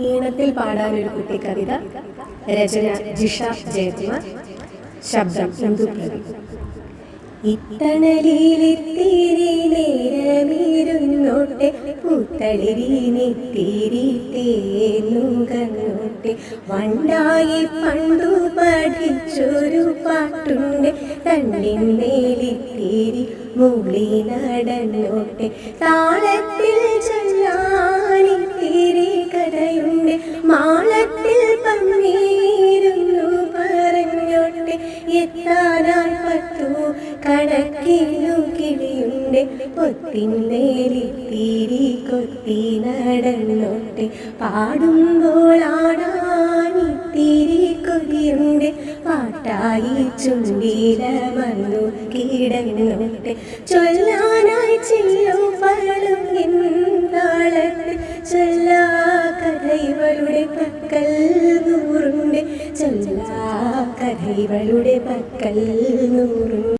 ഈണത്തിൽ പാടാനൊരു കുട്ടിക്കവിത. രചന ജിഷ ജയകുമാർ. ശബ്ദം ഇന്ദുപ്രവി. ഇത്തണലിലിത്തിരി നേരമിരുന്നോട്ടെ, പൂത്തളിരിനെത്തിരി തേനുകന്നോട്ടെ. വണ്ടായി പണ്ടു പഠിച്ചൊരു പാട്ടുണ്ട്, തണ്ടിന്മേലിത്തിരി മൂളി നടന്നോട്ടെ. താളത്തിൽ ചൊല്ലാനിത്തിരി കഥയുണ്ട്, മാളത്തിൽ പന്നീരുന്നു പറഞ്ഞോട്ടെ. എത്താനായി പത്തു കണക്കിനു കിളിയുണ്ട്, പൊത്തിന്നേലിത്തിരി കൊത്തി നടന്നോട്ടെ. പാടുമ്പോളാടാനിത്തിരി കൊതിയുണ്ട്, പാട്ടായി ചുണ്ടില വന്നു കിടന്നോട്ടെ. ചൊല്ലാനായി ചില്ലും പലതും എന്താളത്ത്, ചൊല്ലാ കഥ ഇവളുടെ പക്കൽ നൂറുണ്ട്, ചൊല്ലാ കഥ ഇവളുടെ പക്കൽ നൂറുണ്ട്.